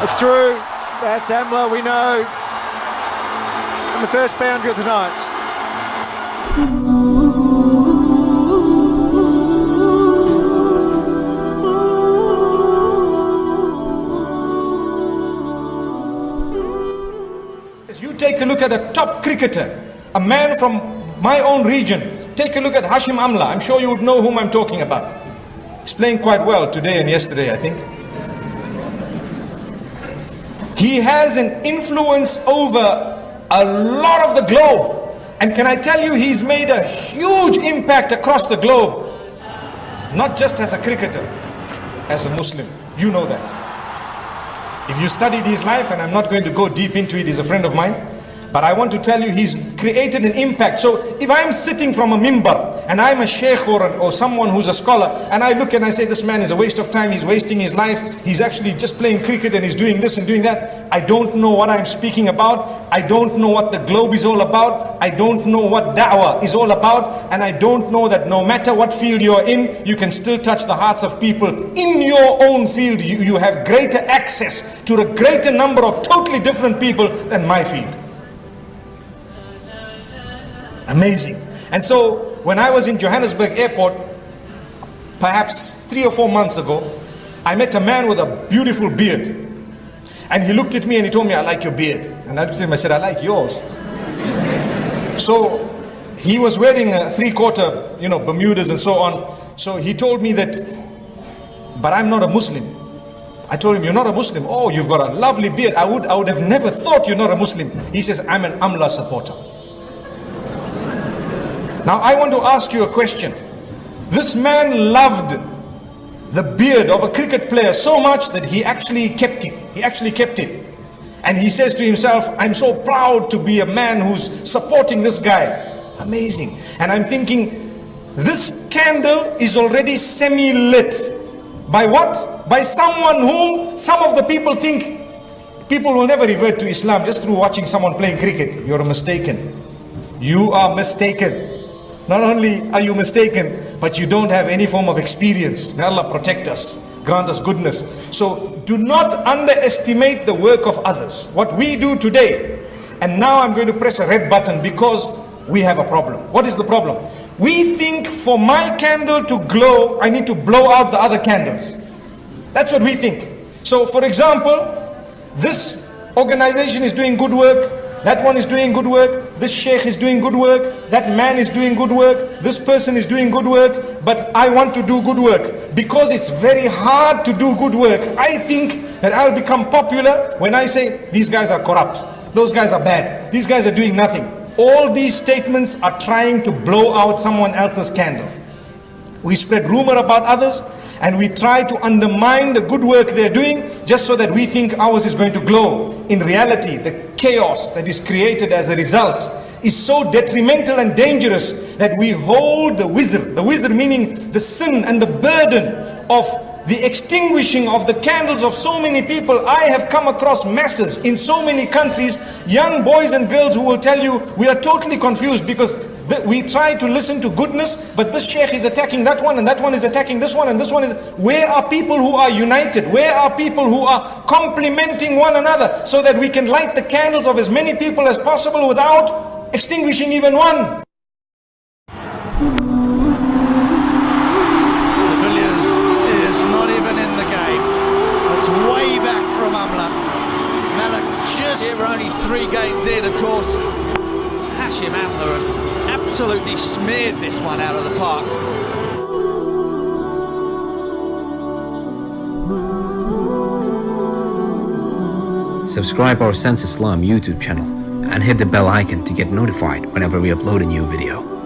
It's through. That's Alma, we know. And the first boundary of the night. You take a look at a top cricketer, a man from my own region. Take a look at Hashim Amla. I'm sure you would know whom I'm talking about. He's playing quite well today and yesterday, I think. He has an influence over a lot of the globe. And can I tell you, he's made a huge impact across the globe. Not just as a cricketer, as a Muslim. You know that. If you studied his life, and I'm not going to go deep into it, he's a friend of mine, but I want to tell you he's created an impact. So if I'm sitting from a mimbar and I'm a sheikh or someone who's a scholar, and I look and I say this man is a waste of time, he's wasting his life, he's actually just playing cricket and he's doing this and doing that, I don't know what I'm speaking about, I don't know what the globe is all about, I don't know what da'wah is all about, and I don't know that no matter what field you're in, you can still touch the hearts of people. In your own field, you have greater access to a greater number of totally different people than my field. Amazing. And so when I was in Johannesburg airport, perhaps 3 or 4 months ago, I met a man with a beautiful beard. And he looked at me and he told me, I like your beard. And I looked at him, I said, I like yours. So he was wearing a 3/4, Bermudas and so on. So he told me that, but I'm not a Muslim. I told him, you're not a Muslim? Oh, you've got a lovely beard. I would have never thought you're not a Muslim. He says, I'm an Amla supporter. Now I want to ask you a question. This man loved the beard of a cricket player so much that he actually kept it. He actually kept it. And he says to himself, I'm so proud to be a man who's supporting this guy. Amazing. And I'm thinking, this candle is already semi-lit. By what? By someone whom some of the people think people will never revert to Islam just through watching someone playing cricket. You're mistaken. You are mistaken. Not only are you mistaken, but you don't have any form of experience. May Allah protect us, grant us goodness. So do not underestimate the work of others. What we do today, and now I'm going to press a red button because we have a problem. What is the problem? We think for my candle to glow, I need to blow out the other candles. That's what we think. So for example, this organization is doing good work, that one is doing good work, this sheikh is doing good work, that man is doing good work, this person is doing good work, but I want to do good work. Because it's very hard to do good work, I think that I'll become popular when I say, these guys are corrupt, those guys are bad, these guys are doing nothing. All these statements are trying to blow out someone else's candle. We spread rumor about others, and we try to undermine the good work they're doing just so that we think ours is going to glow. In reality, the chaos that is created as a result is so detrimental and dangerous that we hold the wizr meaning the sin and the burden of the extinguishing of the candles of so many people. I have come across masses in so many countries, young boys and girls who will tell you, we are totally confused because we try to listen to goodness, but this sheikh is attacking that one and that one is attacking this one and this one is... Where are people who are united? Where are people who are complementing one another so that we can light the candles of as many people as possible without extinguishing even one? De Villiers is not even in the game. It's way back from Amla. Malak just... Here we're only 3 games in, of course. Hashim Amla has absolutely smeared this one out of the park. Subscribe our Sense Islam YouTube channel and hit the bell icon to get notified whenever we upload a new video.